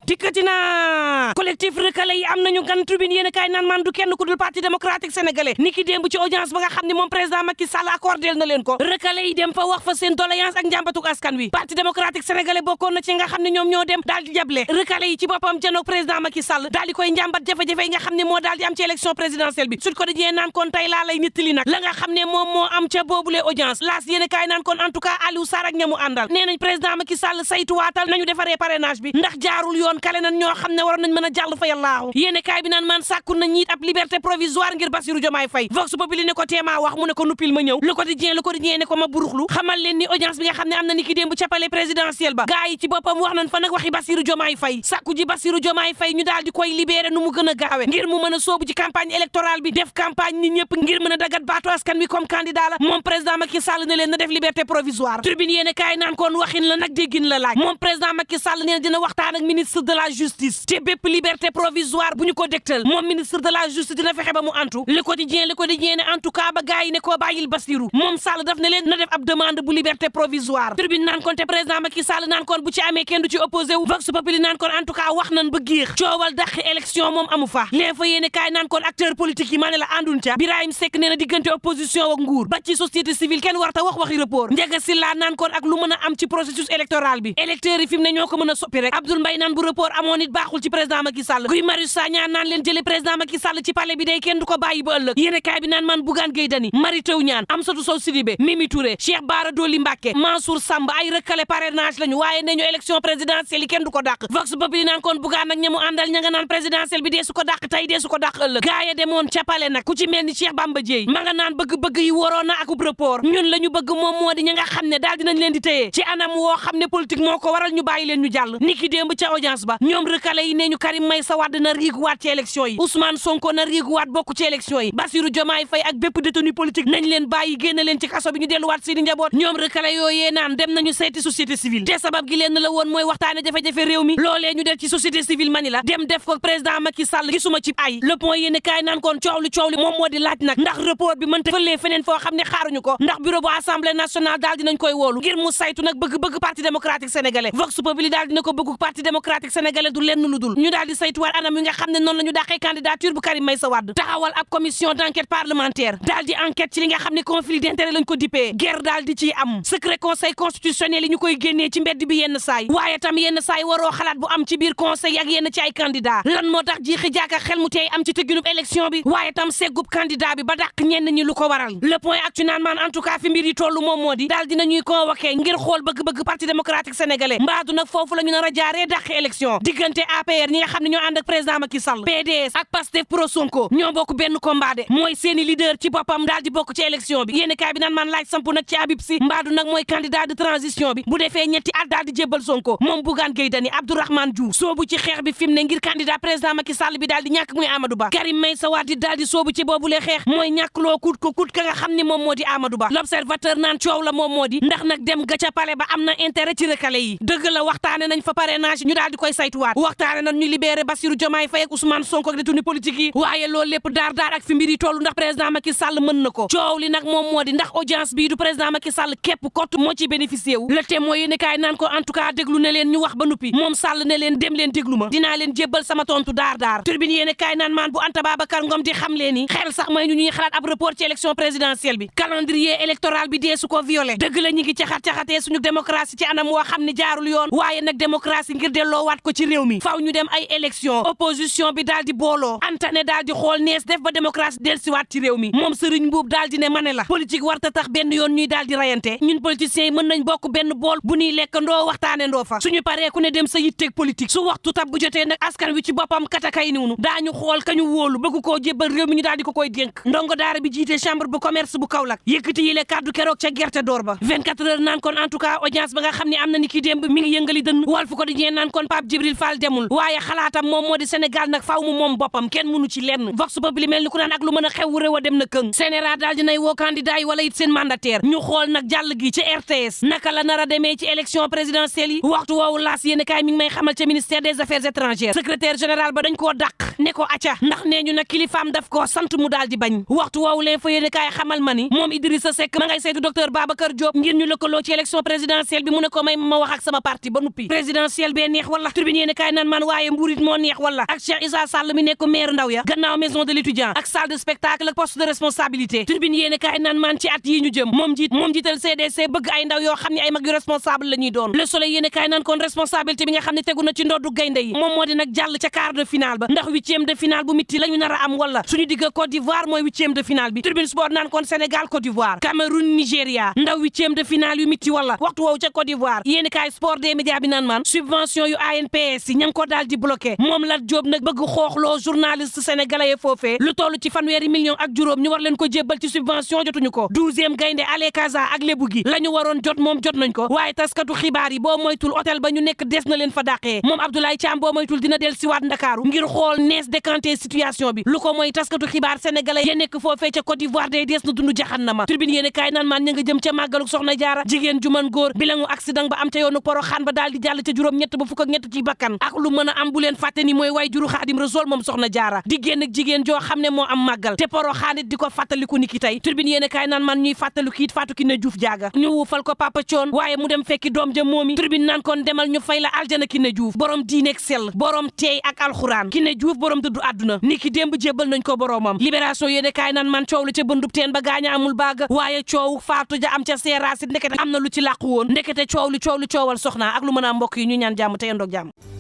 dikkati na collectif recalé yi am nañu gan tribune yéen kaay naan man du kenn ku dul parti démocratique sénégalais ni ki démb ci audience ba nga xam ne moom président Macky Sall accordé na leen ko recalé yi dem fa wax fa seen doléance ak njàmbatuk askan wi parti démocratique sénégalais bokkoon na ci nga xam ne ñoom ñoo dem daal di jable recalé yi ci boppam janoog président Macky Sall daal di koy njàmbat jafe-jafe yi nga xam ne moo daal di am ci élection présidentielle bi Sud Quotidien naan kon tey laa lay nittali nag la nga xam ne moom moo am ca boobule audience laas yéen kaay naan kon en tout cas Aliou Sarr ak ñamu àndal nee nañ président Macky Sall saytuwaatal nañu defaree parrainage bi ndax jaarul yoon kale nañ ñoo xam ne waroon nañ mën a jàll fa yàllaahu yéene kaay bi naan man sàkku na ñiit ab liberté provisoire ngir Bassirou Diomaye Faye Vox Populi ne ko teemaa wax mu ne ko nuppil ma ñëw Le Quotidien ne ko ma buruxlu xamal leen ni audience bi nga xam ne am na ni ki démb ca palais présidentiel ba gaa yi ci boppam wax nañ fa nag waxi Bassirou Diomaye Faye sàkku ji Bassirou Diomaye Faye ñu daal di koy libéré nu mu gën a gaawe ngir mu mën a soobu ci campagne électorale bi def campagne ni ñëpp ngir mën a dagat baatu askan wi comme candidat la moom président Macky Sall ne leen na def liberté provisoire Tribune yéene kaay naan kon waxin la nag déggin la laaj moom président Macky Sall nee na dina waxtaan ak ministre de la justice te bépp liberté provisoire bu ñu ko dégtal moom ministre de la justice dina fexe ba mu antu Le Quotidien ne en tout cas ba gars yi ne koo bàyyil Bassirou moom Sall daf ne leen na def ab demande bu liberté provisoire Tribune naan kon te président Macky Sall naan kon bu ci amee kenn du ci opposé wu Vox Populi naan kon en tout cas wax nañ ba giix coowal dàq élection moom amu fa L'Info yéene kaay naan kon acteur politique yi maa ne la àndun ca Birahim Seck nee na diggante opposition ak nguur ba ci société civile kenn war ta wax waxi report Ndiaga Sylla naan kon ak lu mën a am ci processus électoral bi électeurs yi fi mu ne ñoo ko mën a soppi rek Abdoul Mbaye naan bu report amoon nit baaxul ci président Macky Sall Guy Marius Sagna naan leen jële président Macky Sall ci palais bi day kenn du ko bàyyi ba ëllëg yéene kaay bi naan man Bougane Gueye Dany Mary Teuw Niane Amsatou Sow Sidibé Mimi Touré Cheikh Bara Dolly Mbacké Mansour Samba ay rëkkale parrainage lañu waaye ne ñu élection présidentielle yi kenn du ko dàq Vox Populi naan kon Bougane ak ñamu àndal ña nga naan présidentielle bi dee su ko dàq tey dee su ko dàq ëllëg gaaya demoon ca palais nag ku ci mel ni Cheikh Bamba Dièye ma nga naan bëgg-bëgg yi waroon na akub report ñun la ñu bëgg moom moo di ña nga xam ne daal dinañ leen di téye ci anam woo xam ne politique moo ko waral ñu bàyyi leen ñu jàll niki démb ca audience ba ñoom recalé yi ne ñu Karim Meïssa Wade na riiguwaat ci élection yi Ousmane Sonko na riiguwaat bokk ci élection yi Bassirou Diomaye Faye ak bépp détenu politique nañ leen bàyyi génne leen ci kaso bi ñu delluwaat seeni njaboot ñoom recalé yooyee naan dem nañu seeti société civile te sabab gi leen la woon mooy waxtaane jafe-jafe réew mi loolee ñu def ci société civile mani la dem def ko président Macky Sall gisuma ci ay le point yéene kaay naan kon coow li moom moo di laaj nag ndax report bi mënta fëlee feneen foo xam ne xaaruñu ko ndax bureau bu assemblée nationale daal dinañ koy woolu ngir mu saytu nag bëgg-bëgg parti démocratique sénégalais Vox Populi daal dina ko bëgg parti démocratique sénégalais du lenn lu dul ñu daal di saytuwaat anam yi nga xam ne noonu la ñu dàqee candidature bu Karim Meïssa Wade taxawal ab commission d'enquête parlementaire daal di enquête ci li nga xam ne conflit d'intérêt lañ ko dippee guerre daal di ciy am secret conseil constitutionnel yi ñu koy génnee ci mbedd bi yenn saay waaye tam yenn saay waroo xalaat bu am ci biir conseil ak yenn ci ay candidat lan moo tax jiixi jaaka xel mu tey am ci tëgginub élection bi waaye tam seggub candidat bi ba dàq ñenn ñi lu ko waral le point actu naan maan en tout cas fi mbir yi tollu moom moo di daal dinañuy convoqué ngir xool bëgg-bëgg parti démocratique sénégalais mbaadu nag foofu la ñu nar a jaaree dàq élection diggante APR ñi nga xam ne ñoo ànd ak président Macky Sall PDS ak Pastef pro Sonko ñoo bokk benn combat de mooy seeni leader ci boppam daal di bokk ci élection bi yéeni kaay bi naan maan laaj sampu nag ci Habib Sy mbaadu nag mooy candidat de transition bi bu defee ñetti at daal di jébbal Sonko moom Bougane Gueye Dany Abdourahmane Diouf soobu ci xeex bi fi mu ne ngir candidat président Macky Sall bi daal di ñàkk muy Amadou Ba Karim Meïssa Wade daal di soobu ci boobulee xeex mooy ñàkkloo kut ka nga xam ni moom moo di Amadou Ba l'observateur naan coow la moom moo di ndax nag dem ga ca palais ba am na intérêt ci recalé yi dëgg la waxtaane nañ fa parrainage ñu daal di koy saytuwaat waxtaane nañ ñu libéré Bassirou Diomaye Faye ak Ousmane Sonko ak détenu politique yi waaye loolu lépp daar ak fi mbir yi toll ndax président Macky Sall mën na ko coow li nag moom moo di ndax audience bii du président Macky Sall képp kott moo ci bénéficié wu le témoin yéene kaay naan ko en tout cas déglu ne leen ñu wax ba nuppi moom Sall ne leen dem leen déglu ma dinaa leen jébbal sama tontu daar turbine yéene kaay naan maan bu Anta Babacar Ngom di xam leen ni xel sax may ñu ñuy xalaat ab report ci élection présidentielle bi calendrier électoral bi dee su ko violé dëgg la ñi ngi caxatee suñu démocratie ci anam woo xam ne jaarul yoon waaye nag démocratie ngir delloowaat ko ci réew mi faaw ñu dem ay élection opposition bi daal di booloo antane daal di xool nees def ba démocratie dellusiwaat ci réew mi moom Serigne Mboup daal di ne mane la politique warta tax benn yoon ñuy daal di rayante ñun politiciens yi mën nañ bokk benn bool bu ñuy lekk ndoo waxtaane ndoo fa suñu paree ku ne dem sa yitteeg politique su waxtu tab bu jotee nag askan wi ci boppam katakay niwnu daañu xool kañu wóolu bëgg koo jébbal réew mi ñu daal di ko koy dénk ndongo daara bi jiite chambre bu commerce bu Kaolack yëkkati yi le kàddu keroog ca gerte door ba 24 heures naan kon en tout cas audience ba nga xam ne am na ni ki démb mi ngi yëngali dënn Walf Quotidien naan kon Pape Djibril Fall demul waaye xalaatam moom moo di Sénégal nag faaw mu moom boppam kenn mënu ci lenn Vox Populi mel ni ku naan ak lu mën a xew réew a dem na këng Sénégal daal dinay woo candidat yi wala it seen mandataire ñu xool nag jàll gi ci RTS naka la nar a demee ci élection présidentielle yi waxtu woowu laas yéen kaay mi ngi may xamal ca ministère des affaires étrangères secrétaire général ba dañ koo dàq ne ko acca ndax nee ñu nag kilifaam daf koo sant mu daal di bañ waxtu woowu leen fa yéen kaay xamal ma ni moom Idrissa Seck ma ngay saytu docteur Babacar Diop ngir ñu lëkkaloo ci élection présidentielle bi mu ne ko may ma wax ak sama parti ba nuppi présidentielle bee neex wala Tribune yéen kaay naan man waaye mbuurit moo neex wala ak Cheikh Issa Sall mi nekk maire ndaw ya gannaaw maison de l'étudiant ak salle de spectacle ak poste de responsabilité Tribune yéen kaay naan man ci at yi ñu jëm moom jiital CDC bëgg ay ndaw yoo xam ne ay mag yu responsable la ñuy doon Le Soleil yéen kaay naan kon responsabilité bi nga xam ne tegu na ci ndoddu gaynde yi moom moo di nag jàll ca quart de finale ba ndax huitième de finale bu mitti la ñu nar a am wala suñu digg Côte d'Ivoire mooy huitième de finale bi Tribune Sport naan kon Sénégal Côte d'Ivoire Cameroun Nigéria ndaw huitième de finale yu mitti wala waxtu woowu ca Côte d'Ivoire yéen kaay sport des médias bi naan man subvention yu ANPS yi ña ngi ko daal di bloqué moom Lat Diop nag bëgg xooxloo journaliste sénégalais foofee lu toll ci fanweeri million ak juróom ñu war leen ko jébbal ci subvention jotuñu ko 12e gaynde Ale Kaza ak lébu gi la ñu waroon jot moom jot nañ ko waaye taskatu xibaar yi boo moytul hôtel ba ñu nekk des na leen fa dàqee moom Abdoulaye Thiam boo moytul dina del siwaat Ndakaaru ngir xool nees décanté situation bi lu ko mooy taskatu xibaar sénégalais ya nekk foofee ca Côte d'Ivoire day des na dund jaxannama Tribune yéene kaay naan maan ña nga jëm ca màggaluk Soxna Jaara jigéen ju man góor bilangu accident ba am ca yoonu Poroxaan ba daal di jàll ca juróom ñett ba fukk ak ñett ci bakkan ak lu mën a am bu leen fàtte ni mooy way juru Xaadim Rasuul moom Soxna Jaara di génn ak jigéen joo xam ne moo am màggal te Poroxaan it di ko fàttaliku ni ki tey Tribune yéene kaay naan man ñuy fàttaliku it Fatou Kiné Diouf jaaga ñu wuufal ko Papa Thione waaye mu dem fekki doom ja moomi Tribune naan kon demal ñu fay la aljana Kiné Diouf borom diineeg sell borom teey ak alxuraan Kiné Diouf borom dëddu àdduna ni ki démb jébbal nañ ko boromam Libération yéene kaay naan man coow la ca bëndub teen ba gaaña amul baaga waaye coow Fatou ja am ca seeraas it ndekete am na lu ci làqu woon ndekete coow li coowal soxna ak lu mën a mbokk yi ñu ñaan jàmm te yendoog jàmm